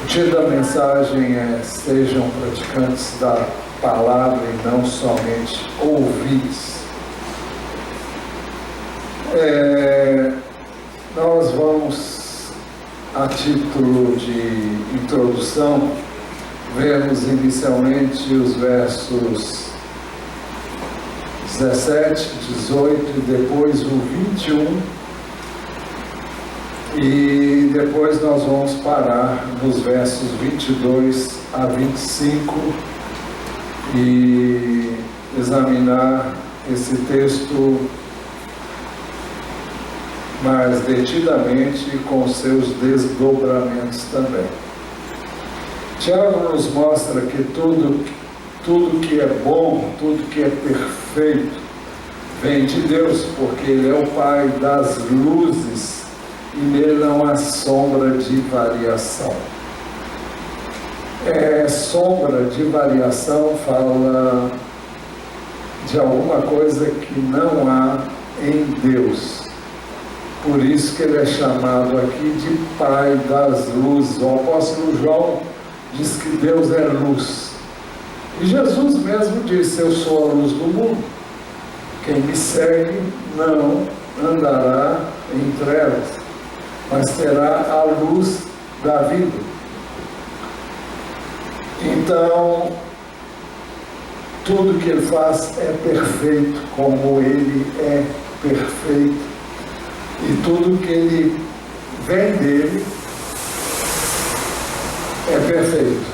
O título da mensagem é: sejam praticantes da palavra e não somente ouvintes. Nós vamos, a título de introdução, vermos inicialmente os versos 17, 18 e depois o 21. E depois nós vamos parar nos versos 22 a 25 e examinar esse texto mais detidamente com seus desdobramentos também. Tiago nos mostra que tudo que é bom, tudo que é perfeito, vem de Deus, porque Ele é o Pai das luzes e nele não há sombra de variação. Sombra de variação fala de alguma coisa que não há em Deus. Por isso que ele é chamado aqui de Pai das luzes. O apóstolo João diz que Deus é luz. E Jesus mesmo disse: eu sou a luz do mundo. Quem me segue não andará em trevas, mas terá a luz da vida. Então, tudo que ele faz é perfeito, como ele é perfeito. E tudo que ele vem dele é perfeito.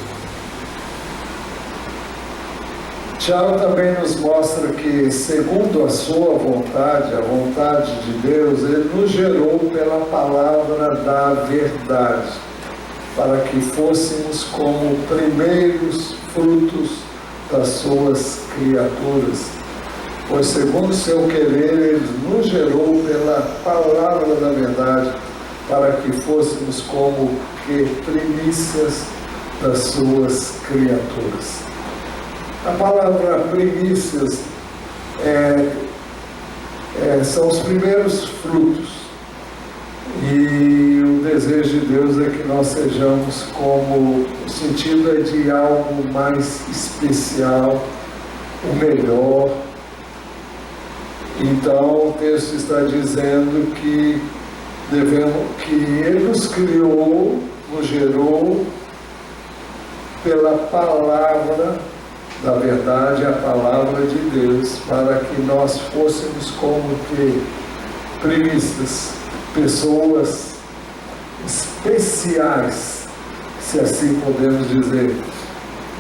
Tiago também nos mostra que, segundo a sua vontade, a vontade de Deus, Ele nos gerou pela palavra da verdade, para que fôssemos como primeiros frutos das suas criaturas. Pois, segundo o seu querer, Ele nos gerou pela palavra da verdade, para que fôssemos como que primícias das suas criaturas. A palavra primícias são os primeiros frutos. E o desejo de Deus é que nós sejamos como, o sentido é de algo mais especial, o melhor. Então o texto está dizendo que Ele nos criou, nos gerou pela palavra da verdade, a palavra de Deus, para que nós fôssemos como que primícias, pessoas especiais, se assim podemos dizer,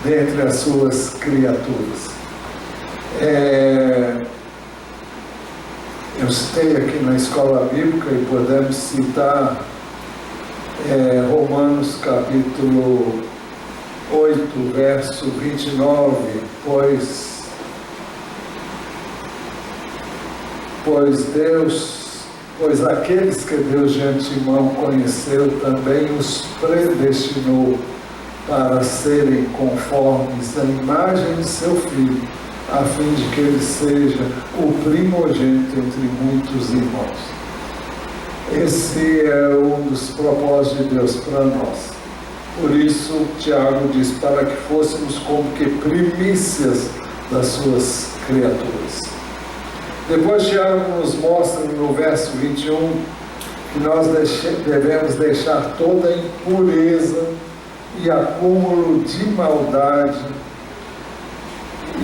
dentre as suas criaturas. Eu citei aqui na escola bíblica e podemos citar Romanos capítulo 8, verso 29, pois aqueles que Deus de antemão conheceu também os predestinou para serem conformes à imagem de seu Filho, a fim de que ele seja o primogênito entre muitos irmãos. Esse é um dos propósitos de Deus para nós. Por isso, Tiago diz, para que fôssemos como que primícias das suas criaturas. Depois, Tiago nos mostra no verso 21 que nós devemos deixar toda impureza e acúmulo de maldade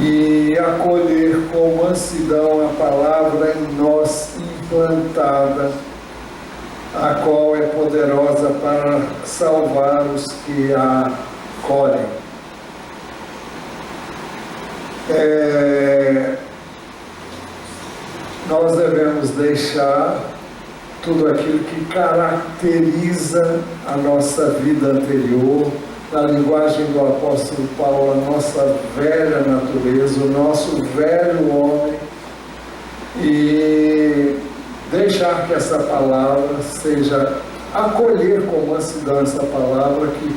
e acolher com mansidão a palavra em nós implantada, a qual é poderosa para salvar os que a acolhem. Nós devemos deixar tudo aquilo que caracteriza a nossa vida anterior, na linguagem do apóstolo Paulo, a nossa velha natureza, o nosso velho homem, e deixar que essa palavra seja, acolher com mansidão essa palavra que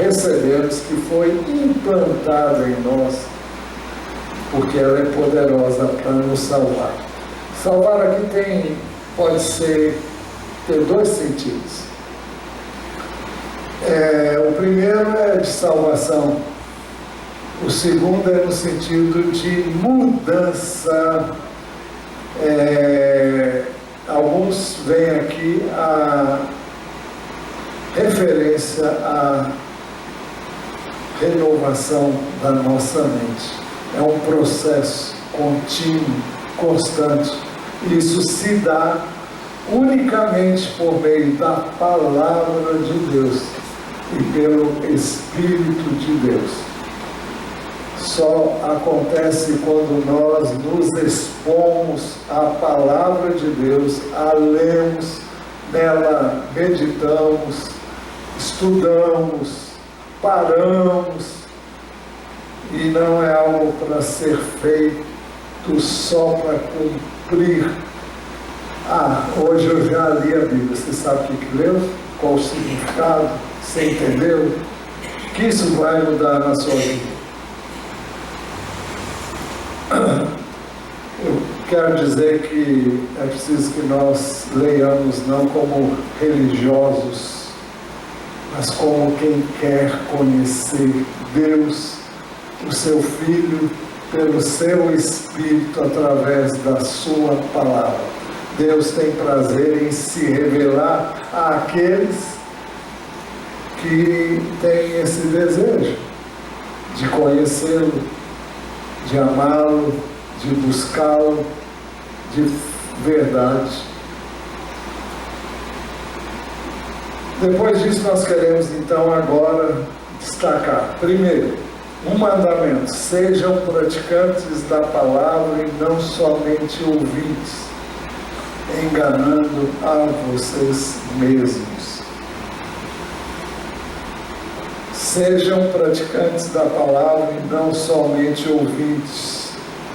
recebemos, que foi implantada em nós, porque ela é poderosa para nos salvar. Salvar aqui pode ter dois sentidos. O O primeiro é de salvação. O segundo é no sentido de mudança. Alguns veem aqui a referência à renovação da nossa mente. É um processo contínuo, constante. Isso se dá unicamente por meio da palavra de Deus e pelo Espírito de Deus. Só acontece quando nós nos expomos à palavra de Deus, a lemos, nela meditamos, estudamos, paramos, e não é algo para ser feito só para cumprir. Hoje eu já li a Bíblia, você sabe o que leu? Qual o significado? Você entendeu? Que isso vai mudar na sua vida? Eu quero dizer que é preciso que nós leiamos não como religiosos, mas como quem quer conhecer Deus, o seu Filho, pelo seu Espírito, através da sua palavra. Deus tem prazer em se revelar àqueles que têm esse desejo de conhecê-lo, de amá-lo, de buscá-lo de verdade. Depois disso, nós queremos então agora destacar, primeiro, um mandamento: sejam praticantes da palavra e não somente ouvintes, enganando a vocês mesmos. Sejam praticantes da palavra e não somente ouvintes,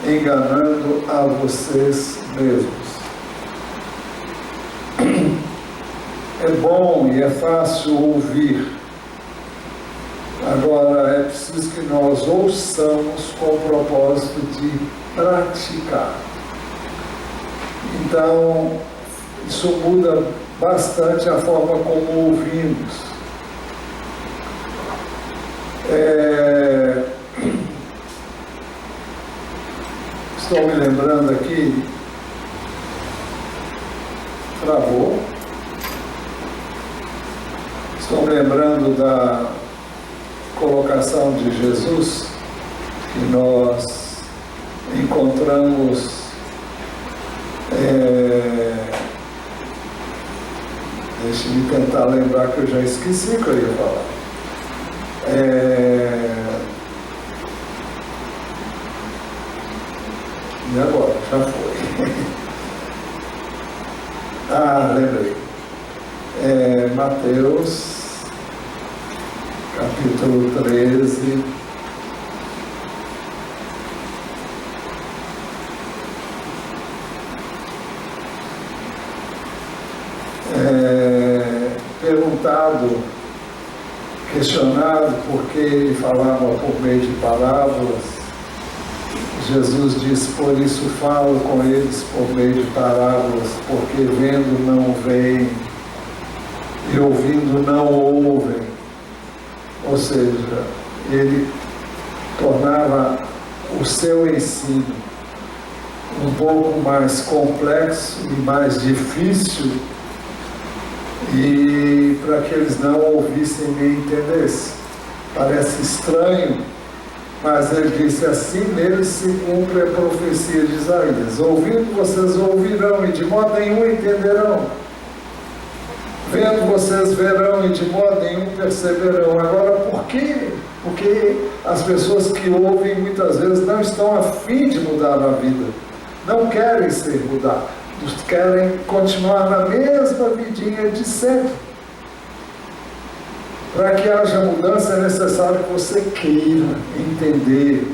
enganando a vocês mesmos. É bom e é fácil ouvir. Agora é preciso que nós ouçamos com o propósito de praticar. Então, isso muda bastante a forma como ouvimos. Estou me lembrando aqui, travou. Estou me lembrando da colocação de Jesus, que nós encontramos deixe-me tentar lembrar, que eu já esqueci o que eu ia falar. E agora? Já foi. Lembrei. Mateus, capítulo 13. Questionado porque ele falava por meio de parábolas, Jesus disse: por isso falo com eles por meio de parábolas, porque vendo não veem e ouvindo não ouvem. Ou seja, ele tornava o seu ensino um pouco mais complexo e mais difícil, e para que eles não ouvissem nem entendessem. Parece estranho, mas ele disse: assim neles se cumpre a profecia de Isaías: ouvindo vocês ouvirão e de modo nenhum entenderão, vendo vocês verão e de modo nenhum perceberão. Agora, por quê? Porque as pessoas que ouvem muitas vezes não estão a fim de mudar a vida, não querem ser mudados, querem continuar na mesma vidinha de sempre. Para que haja mudança é necessário que você queira entender,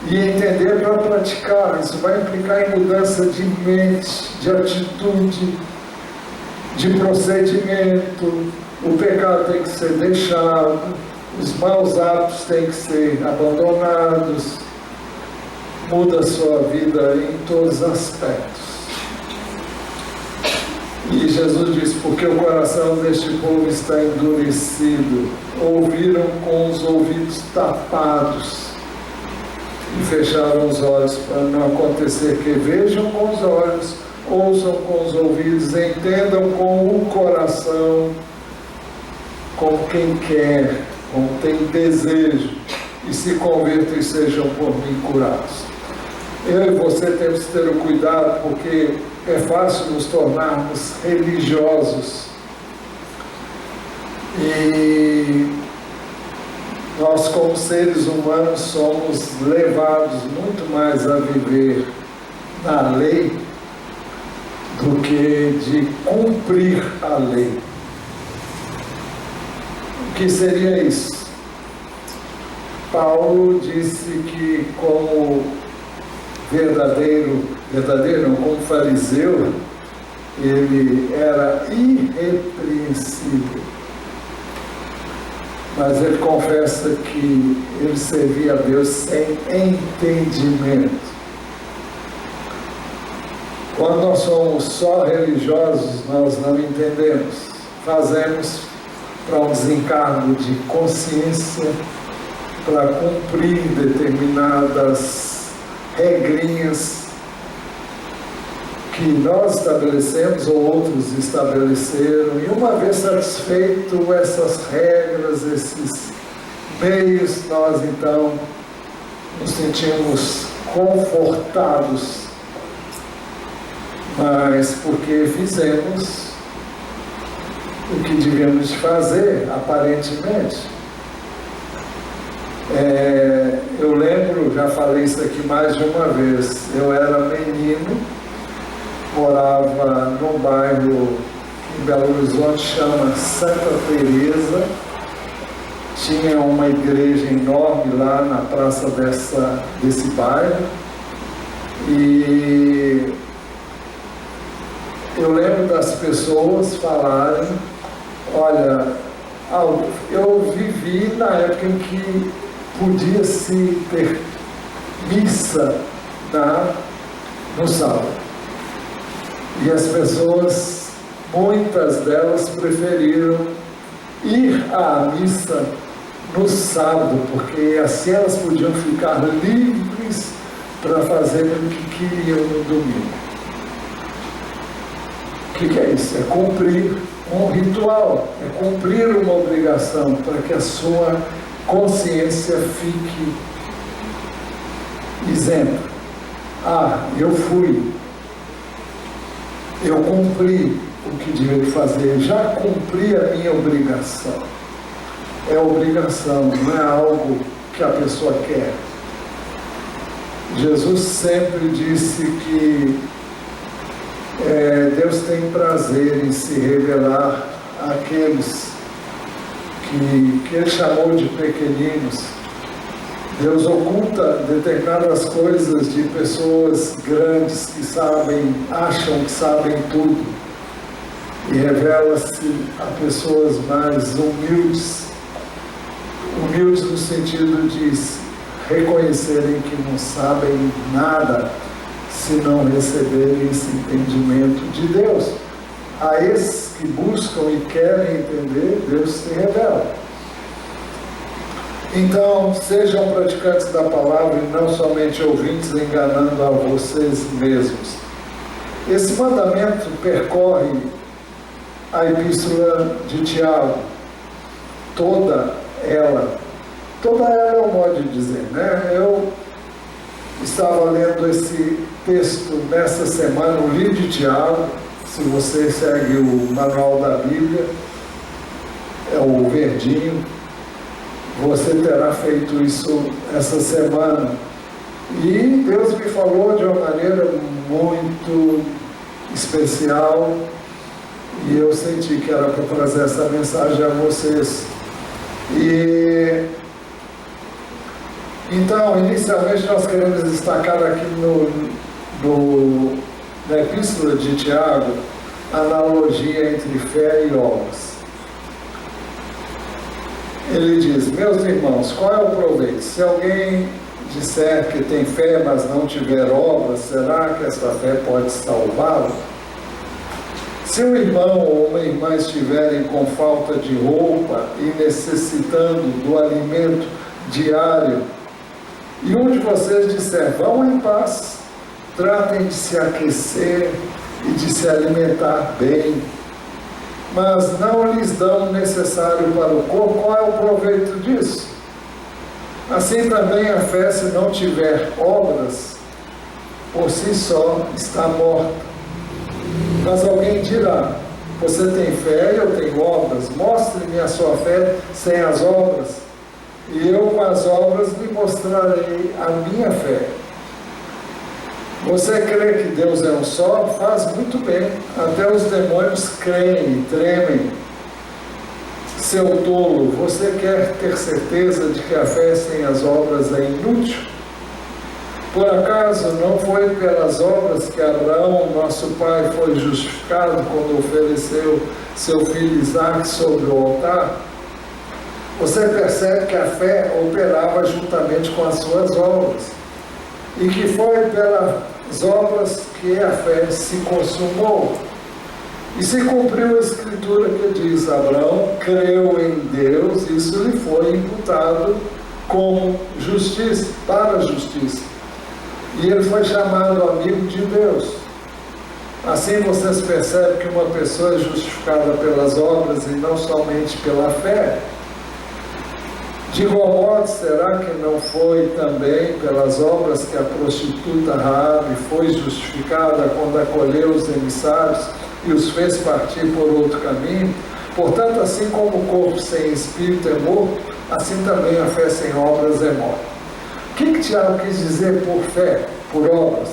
e entender para praticar. Isso vai implicar em mudança de mente, de atitude, de procedimento. O pecado tem que ser deixado, os maus hábitos têm que ser abandonados. Muda a sua vida em todos os aspectos. E Jesus disse, porque o coração deste povo está endurecido, ouviram com os ouvidos tapados e fecharam os olhos, para não acontecer que vejam com os olhos, ouçam com os ouvidos, entendam com o coração, como quem quer, como tem desejo, e se convertam e sejam por mim curados. Eu e você temos que ter o cuidado, porque é fácil nos tornarmos religiosos e nós, como seres humanos, somos levados muito mais a viver na lei do que de cumprir a lei. O que seria isso? Paulo disse que como verdadeiro não, como fariseu, ele era irrepreensível. Mas ele confessa que ele servia a Deus sem entendimento. Quando nós somos só religiosos, nós não entendemos. Fazemos para um desencargo de consciência, para cumprir determinadas regrinhas que nós estabelecemos ou outros estabeleceram, e uma vez satisfeito essas regras, esses meios, nós então nos sentimos confortados, mas porque fizemos o que devíamos fazer, aparentemente. Eu lembro, já falei isso aqui mais de uma vez, eu era menino, morava num bairro em Belo Horizonte, chama Santa Teresa. Tinha uma igreja enorme lá na praça desse bairro. E eu lembro das pessoas falarem, olha, eu vivi na época em que podia-se ter missa no sábado. E as pessoas, muitas delas, preferiram ir à missa no sábado, porque assim elas podiam ficar livres para fazer o que queriam no domingo. O que é isso? É cumprir um ritual, é cumprir uma obrigação para que a sua consciência fique isenta. Eu fui. Eu cumpri o que devia fazer, já cumpri a minha obrigação. É obrigação, não é algo que a pessoa quer. Jesus sempre disse que Deus tem prazer em se revelar àqueles que Ele chamou de pequeninos. Deus oculta determinadas coisas de pessoas grandes que acham que sabem tudo, e revela-se a pessoas mais humildes no sentido de reconhecerem que não sabem nada se não receberem esse entendimento de Deus. A esses que buscam e querem entender, Deus se revela. Então, sejam praticantes da palavra e não somente ouvintes, enganando a vocês mesmos. Esse mandamento percorre a epístola de Tiago, toda ela é um modo de dizer, né? Eu estava lendo esse texto nessa semana, o livro de Tiago. Se você segue o manual da Bíblia, é o verdinho, você terá feito isso essa semana. E Deus me falou de uma maneira muito especial, e eu senti que era para trazer essa mensagem a vocês. Então, inicialmente nós queremos destacar aqui na Epístola de Tiago, a analogia entre fé e obras. Ele diz: meus irmãos, qual é o proveito? Se alguém disser que tem fé, mas não tiver obras, será que essa fé pode salvá-lo? Se um irmão ou uma irmã estiverem com falta de roupa e necessitando do alimento diário, e um de vocês disser, vão em paz, tratem de se aquecer e de se alimentar bem, mas não lhes dão o necessário para o corpo, qual é o proveito disso? Assim também a fé, se não tiver obras, por si só está morta. Mas alguém dirá, você tem fé, eu tenho obras, mostre-me a sua fé sem as obras, e eu com as obras lhe mostrarei a minha fé. Você crê que Deus é um só? Faz muito bem, até os demônios creem e tremem. Seu tolo, você quer ter certeza de que a fé sem as obras é inútil? Por acaso não foi pelas obras que Abraão, nosso pai, foi justificado quando ofereceu seu filho Isaque sobre o altar? Você percebe que a fé operava juntamente com as suas obras, e que foi pelas obras que a fé se consumou. E se cumpriu a escritura que diz, Abraão creu em Deus, isso lhe foi imputado como justiça, para a justiça. E ele foi chamado amigo de Deus. Assim vocês percebem que uma pessoa é justificada pelas obras e não somente pela fé. De igual modo, será que não foi também pelas obras que a prostituta Raabe foi justificada quando acolheu os emissários e os fez partir por outro caminho? Portanto, assim como o corpo sem espírito é morto, assim também a fé sem obras é morta. O que Tiago quis dizer por fé, por obras?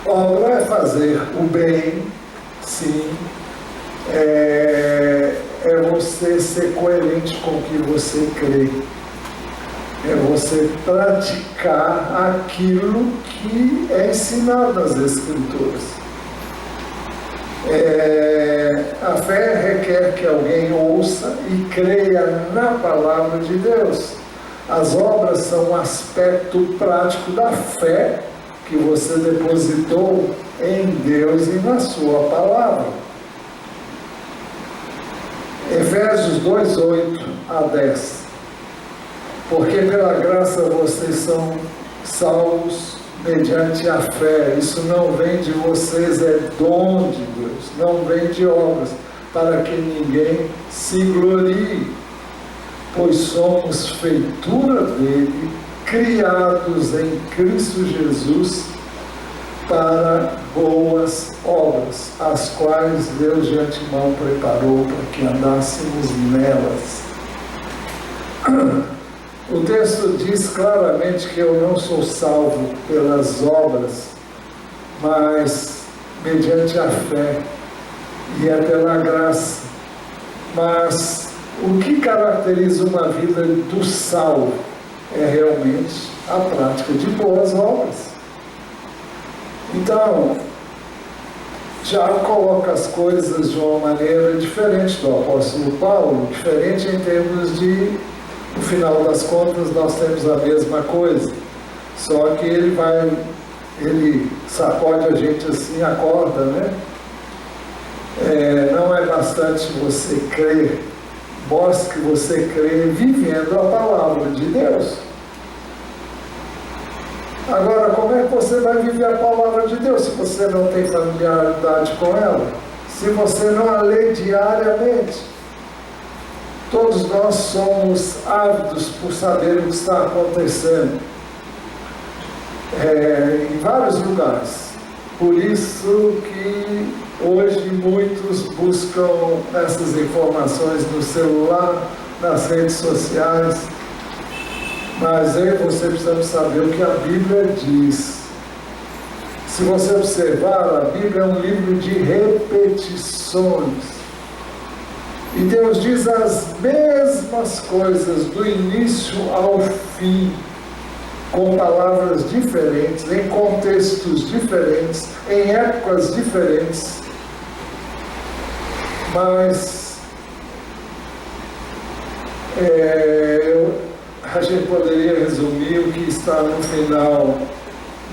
Obra é fazer o bem, sim, é você ser coerente com o que você crê, é você praticar aquilo que é ensinado nas Escrituras. A fé requer que alguém ouça e creia na palavra de Deus. As obras são um aspecto prático da fé que você depositou em Deus e na sua palavra. Efésios 2, 8 a 10. Porque pela graça vocês são salvos mediante a fé. Isso não vem de vocês, é dom de Deus, não vem de obras, para que ninguém se glorie. Pois somos feitura dele, criados em Cristo Jesus para boas obras, as quais Deus de antemão preparou para que andássemos nelas. O texto diz claramente que eu não sou salvo pelas obras, mas mediante a fé, e é pela graça. Mas o que caracteriza uma vida do salvo é realmente a prática de boas obras. Então, Tiago coloca as coisas de uma maneira diferente do apóstolo Paulo, diferente em termos de, no final das contas, nós temos a mesma coisa, só que ele sacode a gente assim, acorda, né? Não é bastante você crer, mostre que você crê vivendo a palavra de Deus. Agora, como é que você vai viver a palavra de Deus se você não tem familiaridade com ela? Se você não a lê diariamente? Todos nós somos ávidos por saber o que está acontecendo em vários lugares. Por isso que hoje muitos buscam essas informações no celular, nas redes sociais. Mas eu e você precisamos saber o que a Bíblia diz. Se você observar, a Bíblia é um livro de repetições. E Deus diz as mesmas coisas do início ao fim, com palavras diferentes, em contextos diferentes, em épocas diferentes. Mas a gente poderia resumir o que está no final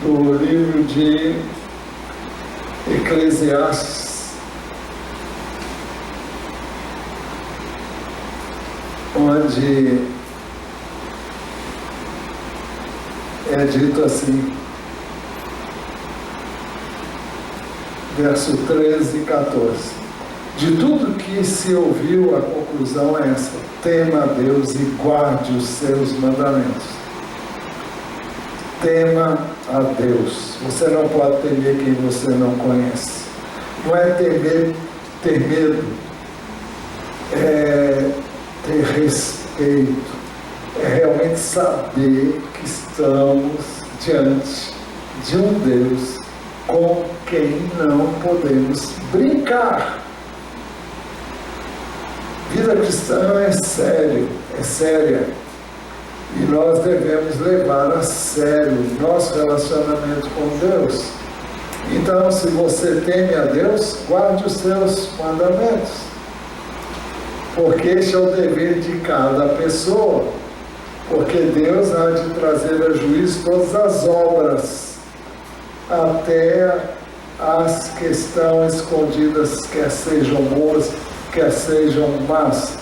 do livro de Eclesiastes, onde é dito assim, verso 13 e 14. De tudo que se ouviu, a conclusão é essa: tema a Deus e guarde os seus mandamentos. Tema a Deus. Você não pode temer quem você não conhece. Não é ter medo, é ter respeito, é realmente saber que estamos diante de um Deus com quem não podemos brincar. Vida cristã é sério, é séria, e nós devemos levar a sério nosso relacionamento com Deus. Então, se você teme a Deus, guarde os seus mandamentos, porque este é o dever de cada pessoa, porque Deus há de trazer a juízo todas as obras, até as que estão escondidas, quer sejam boas, quer sejam más.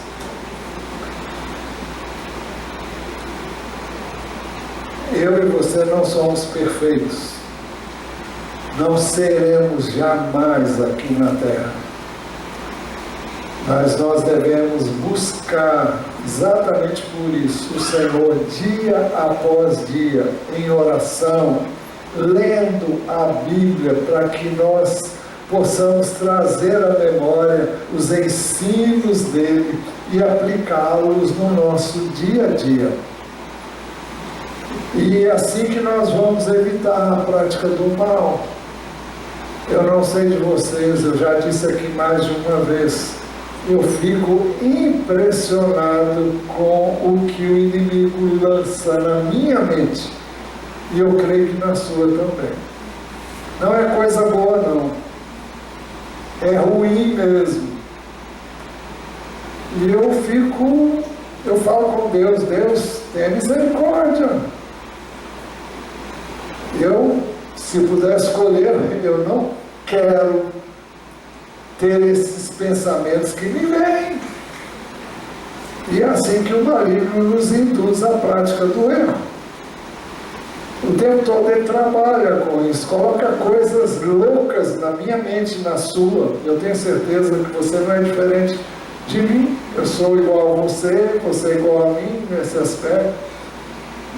Eu e você não somos perfeitos, não seremos jamais aqui na terra, mas nós devemos buscar exatamente por isso o Senhor dia após dia, em oração, lendo a Bíblia, para que nós possamos trazer à memória os ensinos dele e aplicá-los no nosso dia a dia. E é assim que nós vamos evitar a prática do mal. Eu não sei de vocês, eu já disse aqui mais de uma vez, eu fico impressionado com o que o inimigo lança na minha mente, e eu creio que na sua também. Não é coisa boa, não. É ruim mesmo. E eu falo com Deus, Deus, tenha misericórdia. Se pudesse escolher, eu não quero ter esses pensamentos que me vêm. E é assim que o maligno nos induz à prática do erro. O tempo todo ele trabalha com isso, coloca coisas loucas na minha mente e na sua. Eu tenho certeza que você não é diferente de mim. Eu sou igual a você, você é igual a mim nesse aspecto.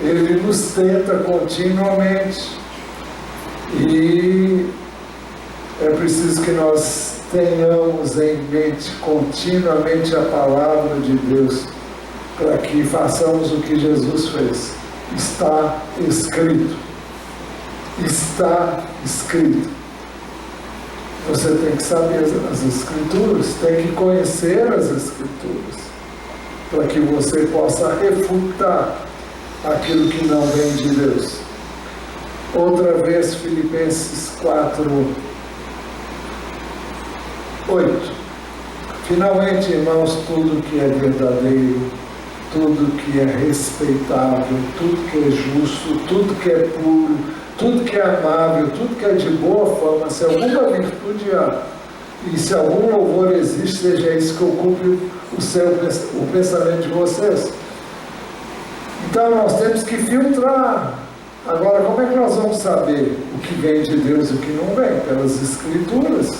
Ele nos tenta continuamente. E é preciso que nós tenhamos em mente continuamente a palavra de Deus, para que façamos o que Jesus fez. Está escrito. Está escrito. Você tem que saber as Escrituras, tem que conhecer as Escrituras, para que você possa refutar aquilo que não vem de Deus. Outra vez, Filipenses 4:8. Finalmente, irmãos, tudo que é verdadeiro, tudo que é respeitável, tudo que é justo, tudo que é puro, tudo que é amável, tudo que é de boa fama, se alguma virtude há, e se algum louvor existe, seja isso que ocupe o pensamento de vocês. Então nós temos que filtrar. Agora, como é que nós vamos saber o que vem de Deus e o que não vem? Pelas Escrituras.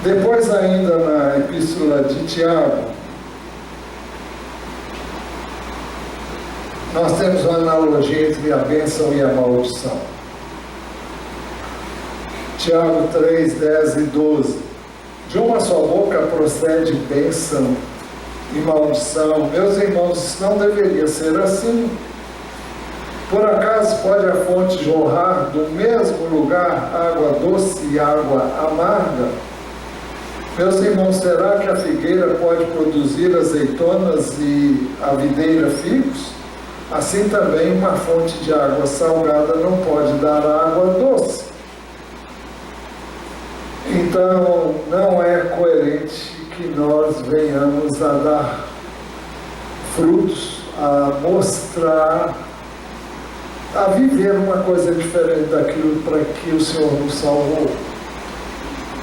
Depois, ainda na Epístola de Tiago, nós temos uma analogia entre a bênção e a maldição. Tiago 3, 10 e 12. De uma só boca procede bênção e maldição. Meus irmãos, isso não deveria ser assim. Por acaso pode a fonte jorrar do mesmo lugar água doce e água amarga? Meus irmãos, será que a figueira pode produzir azeitonas e a videira figos? Assim também uma fonte de água salgada não pode dar água doce. Então, não é coerente que nós venhamos a dar frutos, a mostrar, a viver uma coisa diferente daquilo para que o Senhor nos salvou.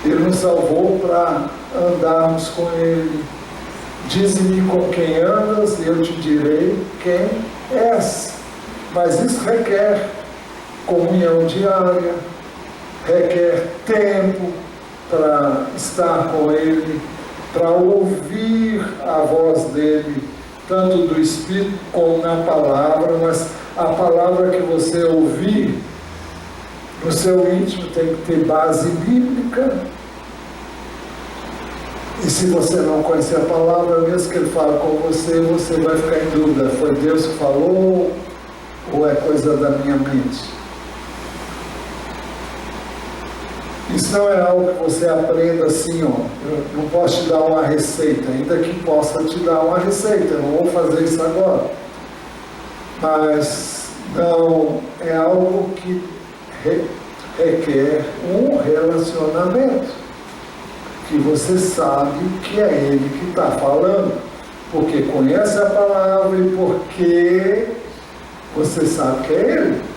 Ele nos salvou para andarmos com Ele. Dize-me com quem andas e eu te direi quem és. Mas isso requer comunhão diária, requer tempo para estar com Ele, para ouvir a voz dEle, tanto do Espírito como na palavra, mas a palavra que você ouvir no seu íntimo tem que ter base bíblica. E se você não conhecer a palavra, mesmo que Ele fale com você, você vai ficar em dúvida, foi Deus que falou ou é coisa da minha mente? Isso não é algo que você aprenda assim, ó. Eu não posso te dar uma receita, ainda que possa te dar uma receita, eu não vou fazer isso agora. Mas não, é algo que requer um relacionamento, que você sabe que é Ele que está falando, porque conhece a palavra e porque você sabe que é Ele.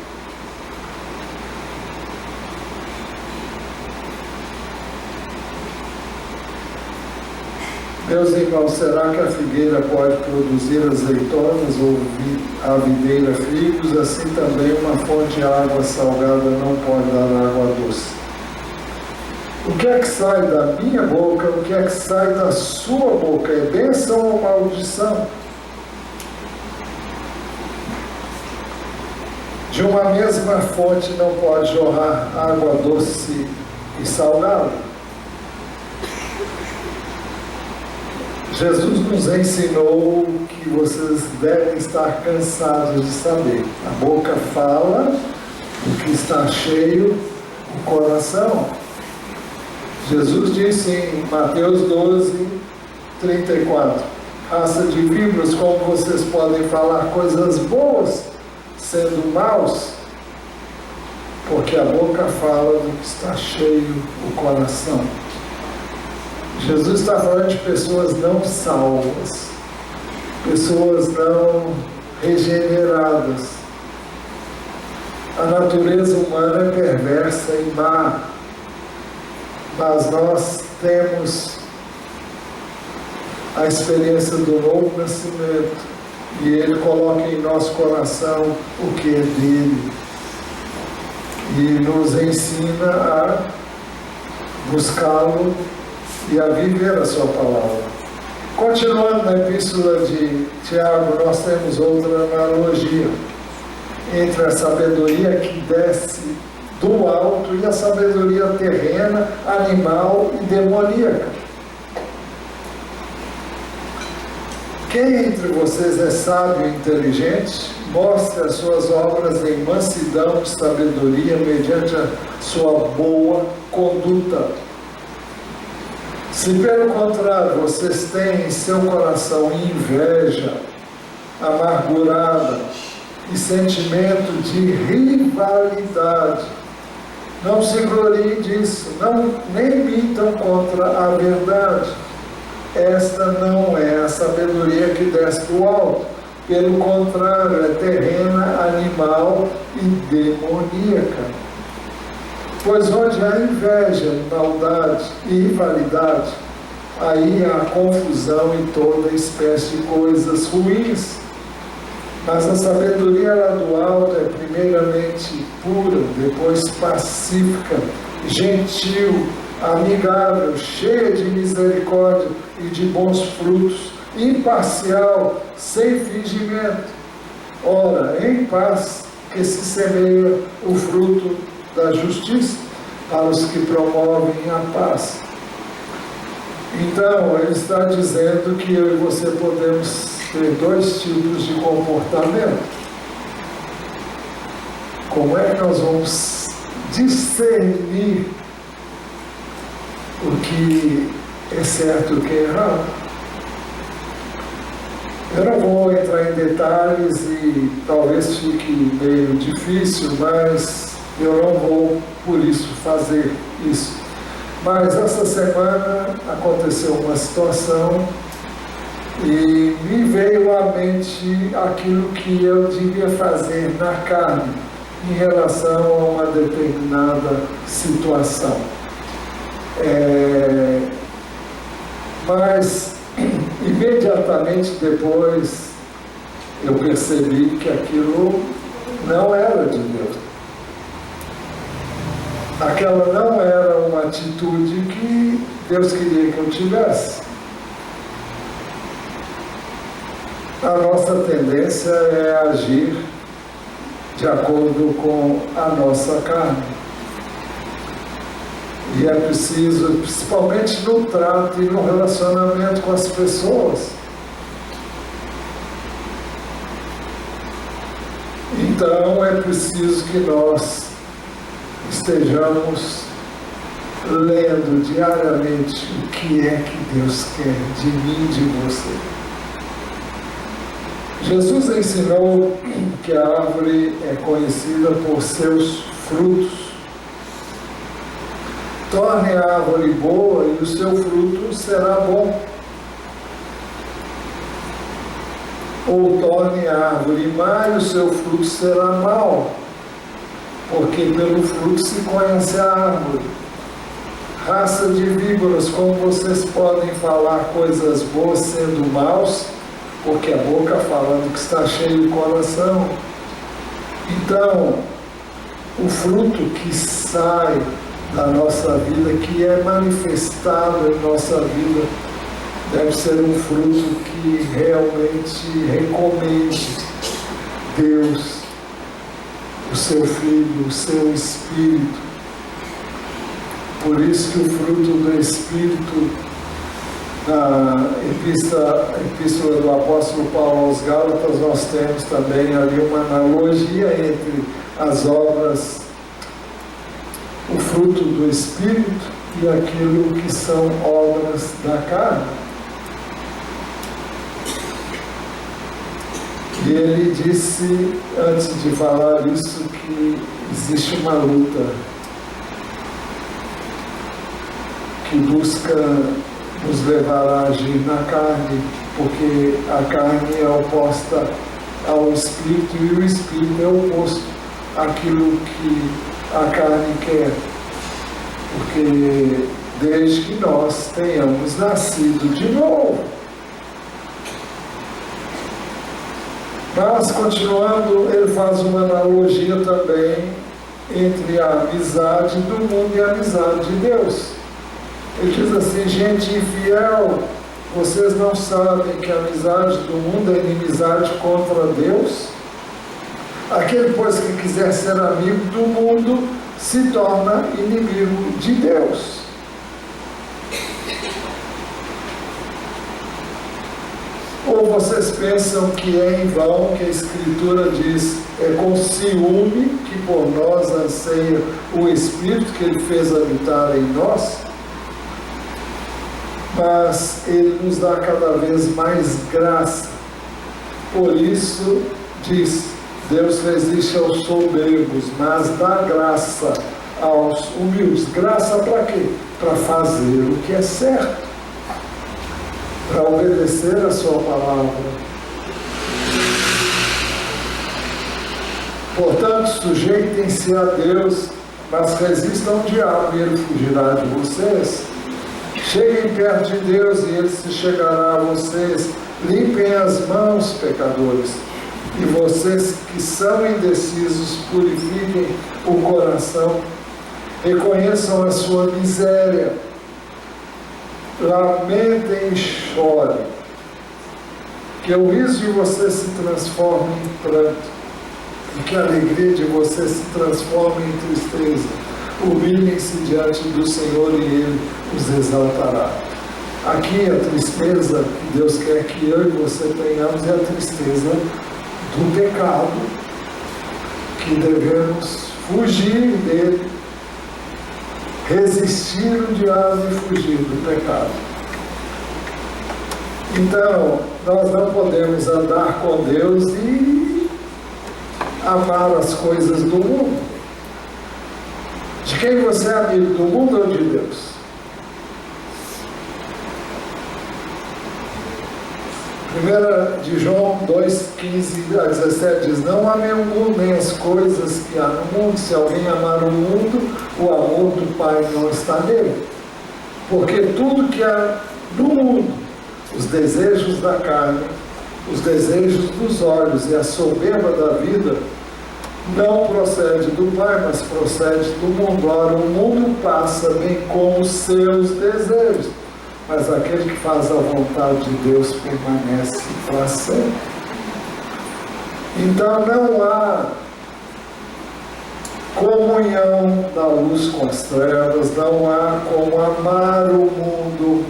Meus irmãos, será que a figueira pode produzir azeitonas ou a videira figos? Assim também uma fonte de água salgada não pode dar água doce. O que é que sai da minha boca? O que é que sai da sua boca? É bênção ou maldição? De uma mesma fonte não pode jorrar água doce e salgada. Jesus nos ensinou que vocês devem estar cansados de saber. A boca fala do que está cheio o coração. Jesus disse em Mateus 12, 34, raça de víboras, como vocês podem falar coisas boas sendo maus? Porque a boca fala do que está cheio o coração. Jesus está falando de pessoas não salvas, pessoas não regeneradas. A natureza humana é perversa e má, mas nós temos a experiência do novo nascimento e Ele coloca em nosso coração o que é dele e nos ensina a buscá-lo e a viver a sua palavra. Continuando na epístola de Tiago, nós temos outra analogia entre a sabedoria que desce do alto e a sabedoria terrena, animal e demoníaca. Quem entre vocês é sábio e inteligente, mostre as suas obras em mansidão de sabedoria mediante a sua boa conduta. Se pelo contrário vocês têm em seu coração inveja amargurada e sentimento de rivalidade, não se gloriem disso, nem mintam contra a verdade. Esta não é a sabedoria que desce do alto, pelo contrário, é terrena, animal e demoníaca. Pois onde há inveja, maldade e rivalidade, aí há confusão e toda espécie de coisas ruins. Mas a sabedoria lá do alto é primeiramente pura, depois pacífica, gentil, amigável, cheia de misericórdia e de bons frutos, imparcial, sem fingimento. Ora, em paz que se semeia o fruto da justiça para os que promovem a paz. Então, ele está dizendo que eu e você podemos ter dois tipos de comportamento. Como é que nós vamos discernir o que é certo e o que é errado? Eu não vou entrar em detalhes e talvez fique meio difícil, mas eu não vou, por isso, fazer isso. Mas essa semana aconteceu uma situação e me veio à mente aquilo que eu devia fazer na carne em relação a uma determinada situação. Mas, imediatamente depois, eu percebi que aquilo não era de Deus. Aquela não era uma atitude que Deus queria que eu tivesse. A nossa tendência é agir de acordo com a nossa carne. E é preciso, principalmente no trato e no relacionamento com as pessoas. Então é preciso que nós estejamos lendo diariamente o que é que Deus quer de mim e de você. Jesus ensinou que a árvore é conhecida por seus frutos. Torne a árvore boa e o seu fruto será bom. Ou torne a árvore má e o seu fruto será mau. Porque pelo fruto se conhece a árvore. Raça de víboras, como vocês podem falar coisas boas sendo maus? Porque a boca falando que está cheio o coração. Então, o fruto que sai da nossa vida, que é manifestado em nossa vida, deve ser um fruto que realmente recomende Deus, o seu Filho, o seu Espírito. Por isso que o fruto do Espírito, na epístola do apóstolo Paulo aos Gálatas, nós temos também ali uma analogia entre as obras, o fruto do Espírito e aquilo que são obras da carne. E ele disse, antes de falar isso, que existe uma luta que busca nos levar a agir na carne, porque a carne é oposta ao Espírito e o Espírito é oposto àquilo que a carne quer. Porque desde que nós tenhamos nascido de novo. Mas, continuando, ele faz uma analogia também entre a amizade do mundo e a amizade de Deus. Ele diz assim: gente infiel, vocês não sabem que a amizade do mundo é inimizade contra Deus? Aquele, pois, que quiser ser amigo do mundo, se torna inimigo de Deus. Ou vocês pensam que é em vão que a Escritura diz, é com ciúme que por nós anseia o Espírito que Ele fez habitar em nós? Mas Ele nos dá cada vez mais graça. Por isso, diz, Deus resiste aos soberbos, mas dá graça aos humildes. Graça para quê? Para fazer o que é certo, para obedecer a sua palavra. Portanto, sujeitem-se a Deus, mas resistam ao diabo e ele fugirá de vocês. Cheguem perto de Deus e ele se chegará a vocês. Limpem as mãos, pecadores. E vocês que são indecisos, purifiquem o coração. Reconheçam a sua miséria. Lamentem e chorem. Que o riso de vocês se transforme em pranto. E que a alegria de vocês se transforme em tristeza. Humilhem-se diante do Senhor e Ele os exaltará. Aqui a tristeza que Deus quer que eu e você tenhamos é a tristeza do pecado, que devemos fugir dele, resistir o diabo e fugir do pecado. Então, nós não podemos andar com Deus e amar as coisas do mundo. De quem você é amigo, do mundo ou de Deus? 1 de João 2, 15 a 17 diz: não amem o mundo nem as coisas que há no mundo. Se alguém amar o mundo, o amor do Pai não está nele. Porque tudo que há no mundo, os desejos da carne, os desejos dos olhos e a soberba da vida não procede do Pai, mas procede do mundo. Ora, o mundo passa, bem como os seus desejos, mas aquele que faz a vontade de Deus permanece para sempre. Então não há comunhão da luz com as trevas, não há como amar o mundo.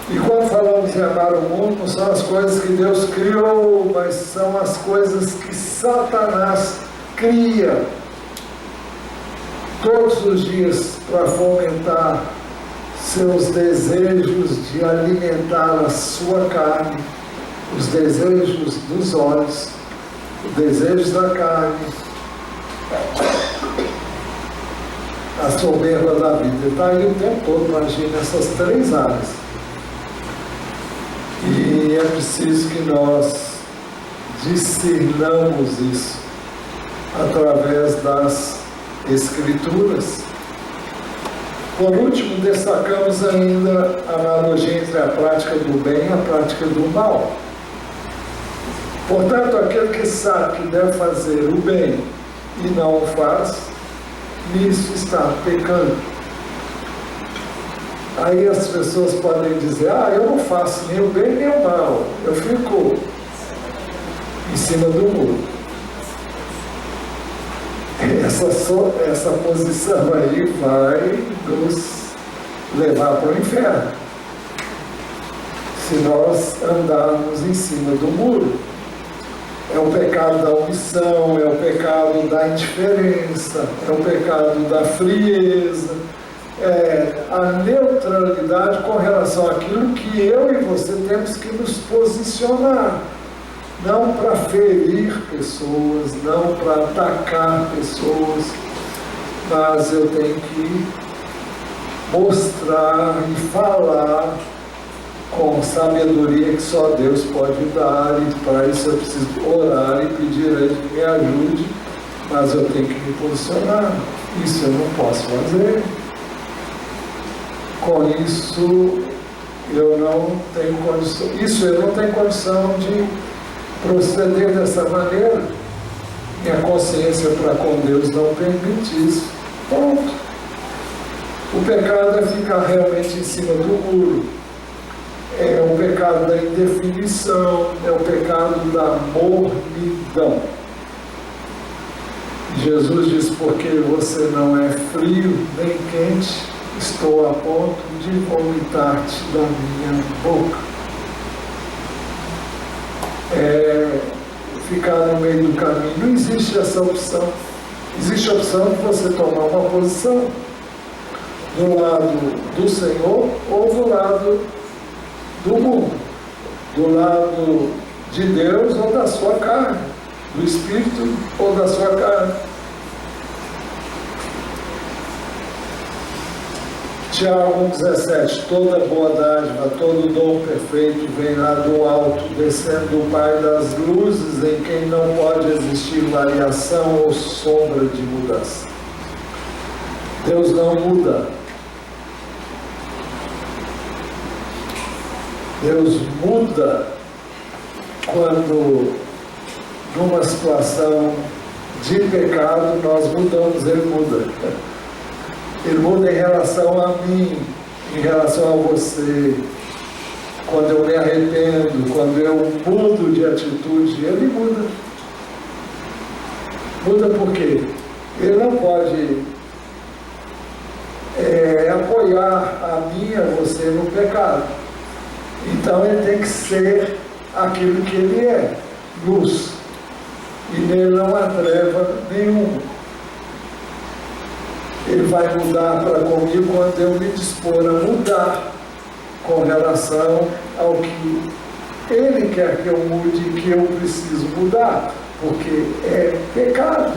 E quando falamos de amar o mundo, não são as coisas que Deus criou, mas são as coisas que Satanás cria todos os dias para fomentar seus desejos de alimentar a sua carne, os desejos dos olhos, os desejos da carne, a soberba da vida. Ele está aí o tempo todo para agir nessas três áreas. E é preciso que nós discernamos isso através das Escrituras. Por último, destacamos ainda a analogia entre a prática do bem e a prática do mal. Portanto, aquele que sabe que deve fazer o bem e não o faz, nisso está pecando. Aí as pessoas podem dizer, eu não faço nem o bem nem o mal, eu fico em cima do muro. Essa posição aí vai nos levar para o inferno, se nós andarmos em cima do muro. É o pecado da omissão, é o pecado da indiferença, é o pecado da frieza, é a neutralidade com relação àquilo que eu e você temos que nos posicionar. Não para ferir pessoas, não para atacar pessoas, mas eu tenho que mostrar e falar com sabedoria que só Deus pode dar, e para isso eu preciso orar e pedir a Ele que me ajude, mas eu tenho que me posicionar. Isso eu não posso fazer. Com isso eu não tenho condição, eu não tenho condição de proceder dessa maneira. Minha consciência para com Deus não permite isso. Ponto. O pecado é ficar realmente em cima do muro. É o pecado da indefinição, é o pecado da mornidão. Jesus diz, porque você não é frio nem quente, estou a ponto de vomitar-te da minha boca. Ficar no meio do caminho, não existe essa opção. Existe a opção de você tomar uma posição do lado do Senhor ou do lado do mundo, do lado de Deus ou da sua carne, do Espírito ou da sua carne. Tiago 1,17, toda boa dádiva, todo dom perfeito vem lá do alto, descendo do Pai das luzes, em quem não pode existir variação ou sombra de mudança. Deus não muda. Deus muda quando, numa situação de pecado, nós mudamos, Ele muda. Ele muda em relação a mim, em relação a você. Quando eu me arrependo, quando eu mudo de atitude, Ele muda. Muda por quê? Ele não pode apoiar a mim e a você no pecado. Então ele tem que ser aquilo que ele é, luz. E nele não há treva nenhuma. Ele vai mudar para comigo quando eu me dispor a mudar com relação ao que Ele quer que eu mude e que eu preciso mudar, porque é pecado.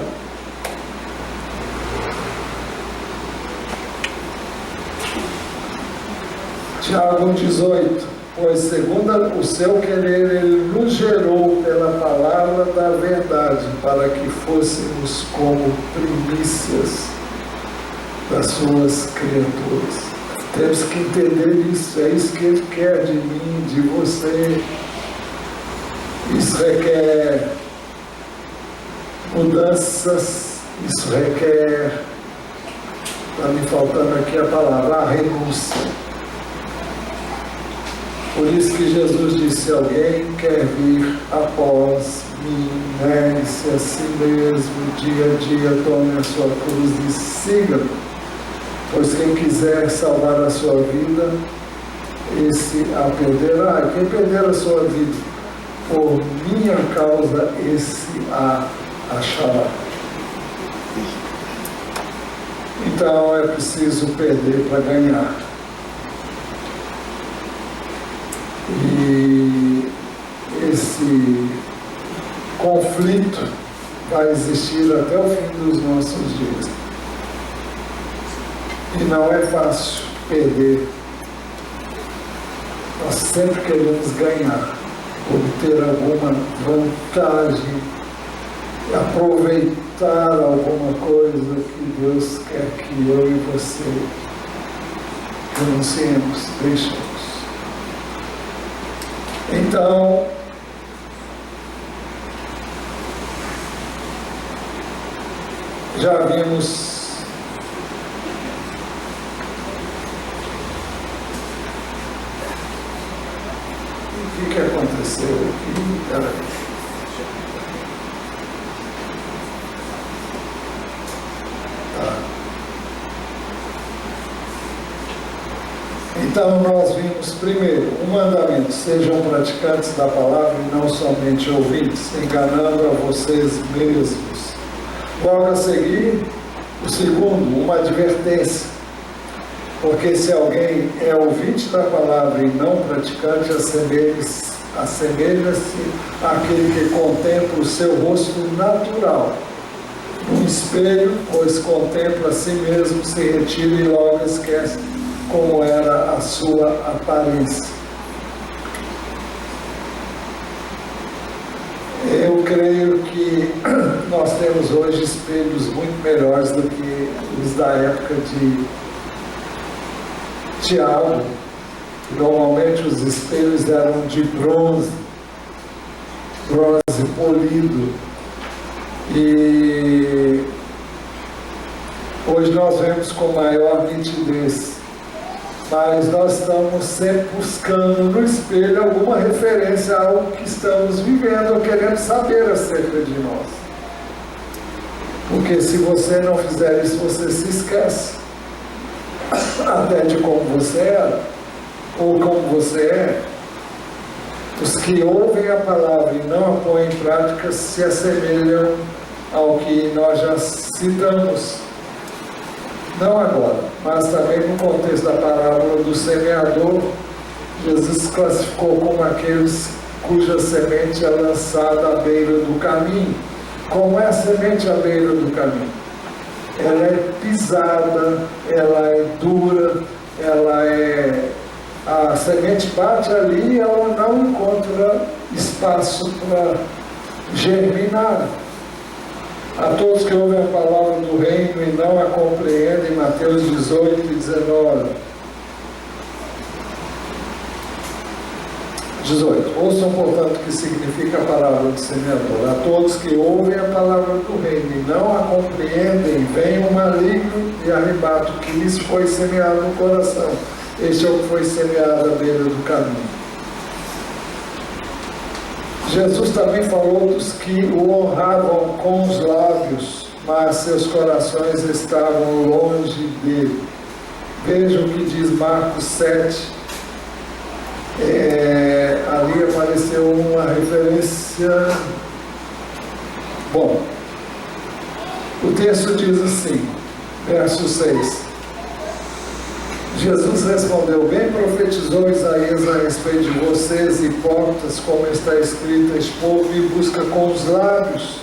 Tiago 1,18, pois segundo o seu querer Ele nos gerou pela palavra da verdade, para que fôssemos como primícias das suas criaturas. Temos que entender isso, é isso que Ele quer de mim, de você. Isso requer mudanças, isso requer, está me faltando aqui a palavra, a renúncia. Por isso que Jesus disse: se alguém quer vir após mim, negue-se a si mesmo, dia a dia, tome a sua cruz e siga-me. Pois quem quiser salvar a sua vida, esse a perderá. Quem perder a sua vida por minha causa, esse a achará. Então é preciso perder para ganhar. E esse conflito vai existir até o fim dos nossos dias. E não é fácil perder. Nós sempre queremos ganhar, obter alguma vantagem, aproveitar alguma coisa que Deus quer que eu e você renunciemos, deixemos. Então, já vimos o que aconteceu aqui. Peraí. Então nós vimos primeiro um mandamento: sejam praticantes da palavra e não somente ouvintes, enganando a vocês mesmos. Logo a seguir, o segundo, uma advertência, porque se alguém é ouvinte da palavra e não praticante, assemelha-se àquele que contempla o seu rosto natural num espelho, pois contempla a si mesmo, se retira e logo esquece como era a sua aparência. Eu creio que nós temos hoje espelhos muito melhores do que os da época de Tiago. Normalmente os espelhos eram de bronze polido. E hoje nós vemos com maior nitidez. Mas nós estamos sempre buscando no espelho alguma referência a algo que estamos vivendo ou querendo saber acerca de nós. Porque se você não fizer isso, você se esquece até de como você era ou como você é. Os que ouvem a palavra e não a põem em prática se assemelham ao que nós já citamos. Não agora, mas também no contexto da parábola do semeador, Jesus classificou como aqueles cuja semente é lançada à beira do caminho. Como é a semente à beira do caminho? Ela é pisada, ela é dura, a semente bate ali e ela não encontra espaço para germinar. A todos que ouvem a palavra do reino e não a compreendem, Mateus 18 e 19. 18. Ouçam, portanto, o que significa a palavra do semeador. A todos que ouvem a palavra do reino e não a compreendem, vem o maligno e arrebata o que lhes foi semeado no coração. Este é o que foi semeado à beira do caminho. Jesus também falou dos que o honravam com os lábios, mas seus corações estavam longe dele. Vejam o que diz Marcos 7. Ali apareceu uma referência. Bom, o texto diz assim, verso 6. Jesus respondeu: bem profetizou Isaías a respeito de vocês, hipócritas, como está escrito: este povo me busca com os lábios,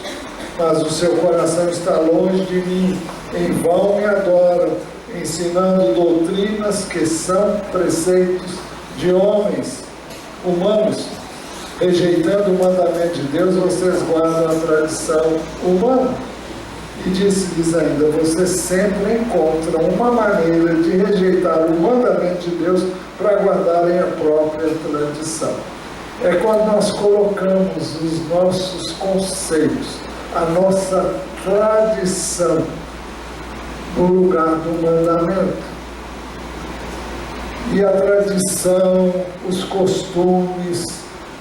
mas o seu coração está longe de mim. Em vão me adoram, ensinando doutrinas que são preceitos de homens humanos. Rejeitando o mandamento de Deus, vocês guardam a tradição humana. E disse-lhes ainda: vocês sempre encontram uma maneira de rejeitar o mandamento de Deus para guardarem a própria tradição. É quando nós colocamos os nossos conceitos, a nossa tradição, no lugar do mandamento. E a tradição, os costumes,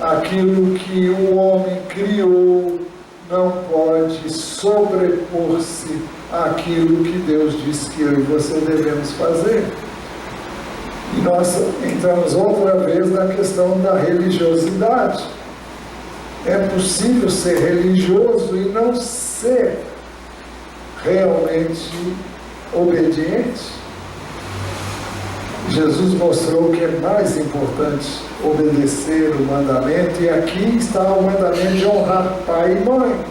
aquilo que o homem criou, não pode sobrepor-se àquilo que Deus diz que eu e você devemos fazer. E nós entramos outra vez na questão da religiosidade. É possível ser religioso e não ser realmente obediente? Jesus mostrou que é mais importante obedecer o mandamento, e aqui está o mandamento de honrar pai e mãe.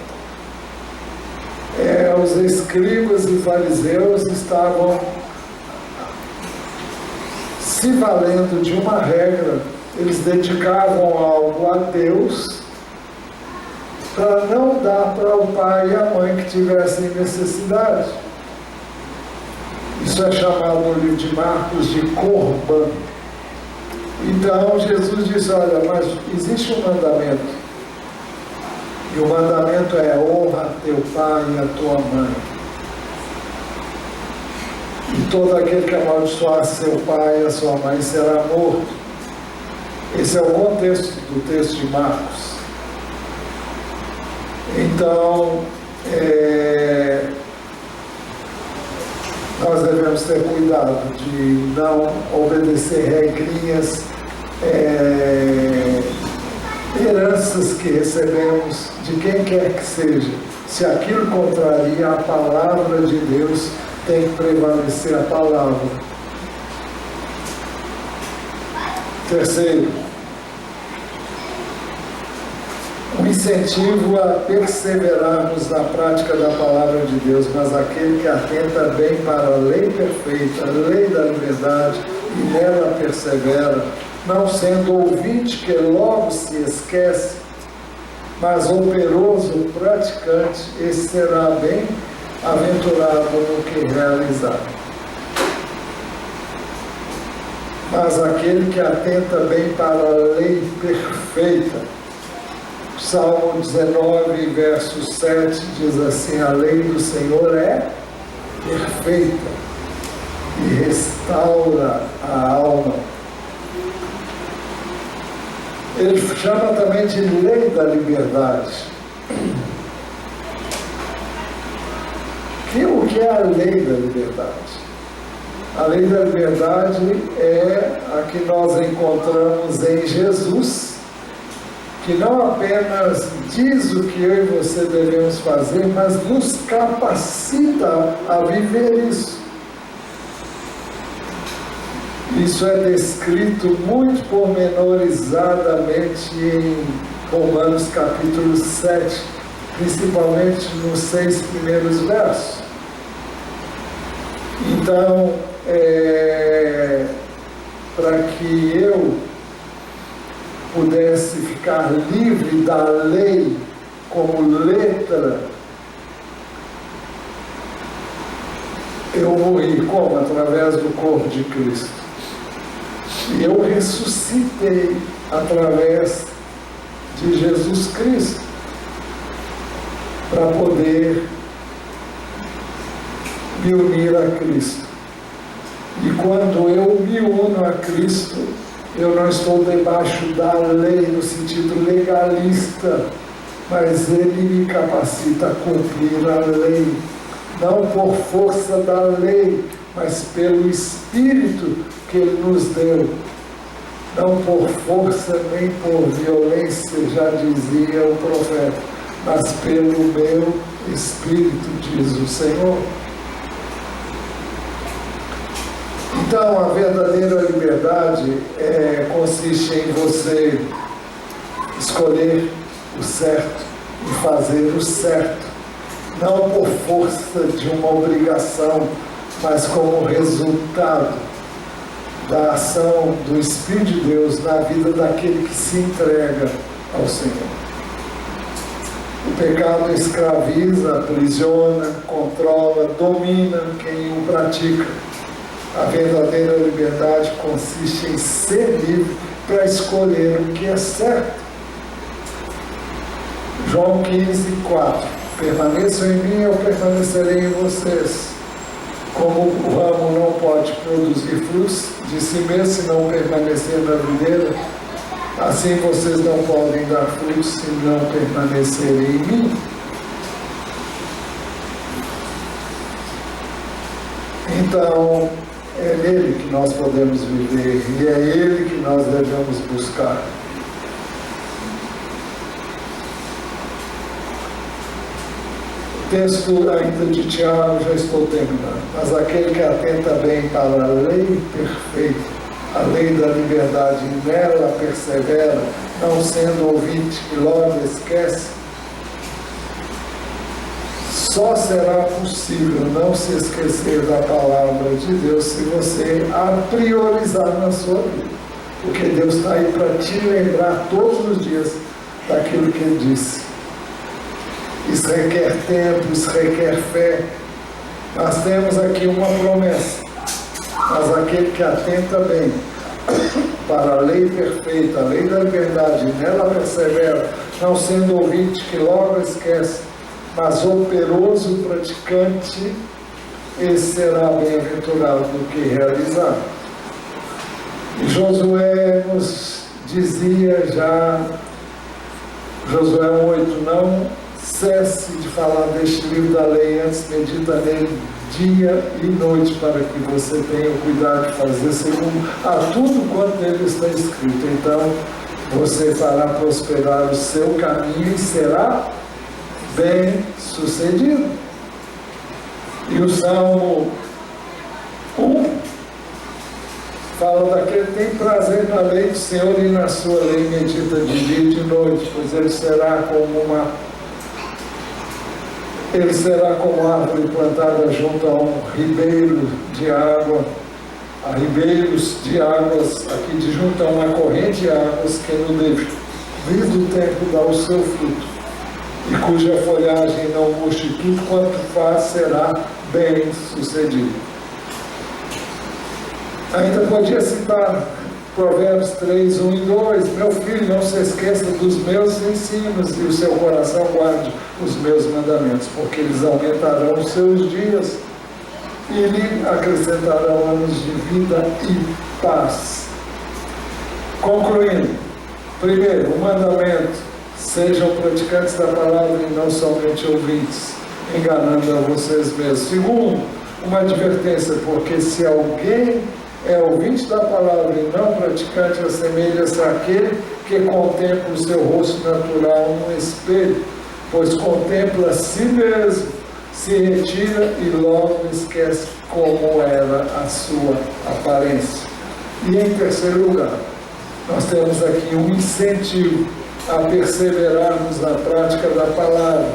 Os escribas e fariseus estavam se valendo de uma regra. Eles dedicavam algo a Deus para não dar para o pai e a mãe que tivessem necessidade. Isso é chamado no livro de Marcos de Corban. Então Jesus disse: olha, mas existe um mandamento, e o mandamento é: honra teu pai e a tua mãe, e todo aquele que amaldiçoar seu pai e a sua mãe será morto. Esse é o contexto do texto de Marcos. Então, nós devemos ter cuidado de não obedecer regrinhas, heranças que recebemos de quem quer que seja. Se aquilo contraria a palavra de Deus, tem que prevalecer a palavra. Terceiro, um incentivo a perseverarmos na prática da palavra de Deus, mas aquele que atenta bem para a lei perfeita, a lei da liberdade, e nela persevera, não sendo ouvinte que logo se esquece, mas operoso praticante, esse será bem aventurado no que realizar. Mas aquele que atenta bem para a lei perfeita, Salmo 19, verso 7, diz assim: a lei do Senhor é perfeita e restaura a alma. Ele chama também de lei da liberdade. O que é a lei da liberdade? A lei da liberdade é a que nós encontramos em Jesus, que não apenas diz o que eu e você devemos fazer, mas nos capacita a viver isso. Isso é descrito muito pormenorizadamente em Romanos capítulo 7, principalmente nos 6 primeiros versos. Então, para que eu pudesse ficar livre da lei como letra, eu morri como? Através do corpo de Cristo. E eu ressuscitei através de Jesus Cristo, para poder me unir a Cristo. E quando eu me uno a Cristo, eu não estou debaixo da lei no sentido legalista, mas Ele me capacita a cumprir a lei, não por força da lei, mas pelo Espírito que Ele nos deu, não por força nem por violência, já dizia o profeta, mas pelo meu Espírito, diz o Senhor. Então, a verdadeira liberdade consiste em você escolher o certo e fazer o certo, não por força de uma obrigação, mas como resultado da ação do Espírito de Deus na vida daquele que se entrega ao Senhor. O pecado escraviza, aprisiona, controla, domina quem o pratica. A verdadeira liberdade consiste em ser livre para escolher o que é certo. João 15:4. Permaneçam em mim, eu permanecerei em vocês. Como o ramo não pode produzir frutos de si mesmo se não permanecer na videira, assim vocês não podem dar frutos se não permanecerem em mim. Então, é nele que nós podemos viver e é ele que nós devemos buscar. O texto ainda de Tiago, já estou terminando. Mas aquele que atenta bem para a lei perfeita, a lei da liberdade, e nela persevera, não sendo ouvinte que logo esquece, só será possível não se esquecer da palavra de Deus se você a priorizar na sua vida. Porque Deus está aí para te lembrar todos os dias daquilo que Ele disse. Isso requer tempo, isso requer fé. Nós temos aqui uma promessa. Mas aquele que atenta bem para a lei perfeita, a lei da liberdade, e nela persevera, não sendo ouvinte que logo esquece, mas operoso praticante, esse será bem-aventurado do que realizar. E Josué nos dizia já, Josué 1:8, não cesse de falar deste livro da lei, antes medita nele dia e noite, para que você tenha o cuidado de fazer segundo a tudo quanto nele está escrito. Então, você fará prosperar o seu caminho e será bem sucedido. E o Salmo 1 fala daquele que tem prazer na lei do Senhor e na sua lei medita de dia e de noite, pois ele será como árvore plantada junto a um ribeiro de água, a ribeiros de águas, aqui de junto a uma corrente de águas, que no devido tempo dá o seu fruto, e cuja folhagem não murche, tudo quanto faz será bem sucedido. Ainda podia citar Provérbios 3, 1 e 2, meu filho, não se esqueça dos meus ensinos e o seu coração guarde os meus mandamentos, porque eles aumentarão os seus dias e lhe acrescentarão anos de vida e paz. Concluindo, primeiro, o mandamento: sejam praticantes da palavra e não somente ouvintes, enganando a vocês mesmos. Segundo, uma advertência, porque se alguém é ouvinte da palavra e não praticante, assemelha-se àquele que contempla o seu rosto natural no espelho, pois contempla a si mesmo, se retira e logo esquece como era a sua aparência. E em terceiro lugar, nós temos aqui um incentivo a perseverarmos na prática da palavra,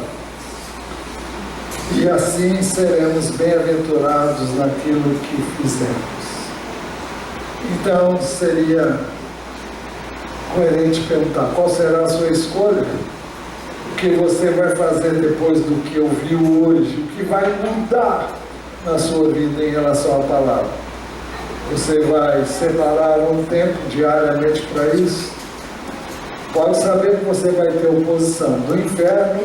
e assim seremos bem-aventurados naquilo que fizemos. Então, seria coerente perguntar: qual será a sua escolha? O que você vai fazer depois do que ouviu hoje? O que vai mudar na sua vida em relação à palavra? Você vai separar um tempo diariamente para isso? Pode saber que você vai ter oposição do inferno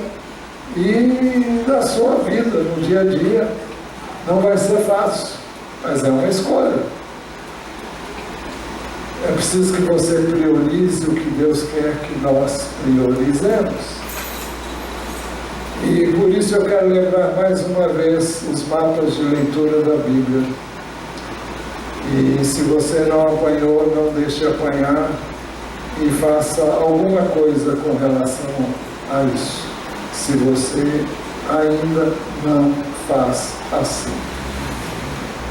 e da sua vida no dia a dia. Não vai ser fácil, mas é uma escolha. É preciso que você priorize o que Deus quer que nós priorizemos. E por isso eu quero lembrar mais uma vez os mapas de leitura da Bíblia. E se você não apanhou, não deixe de apanhar e faça alguma coisa com relação a isso, se você ainda não faz assim.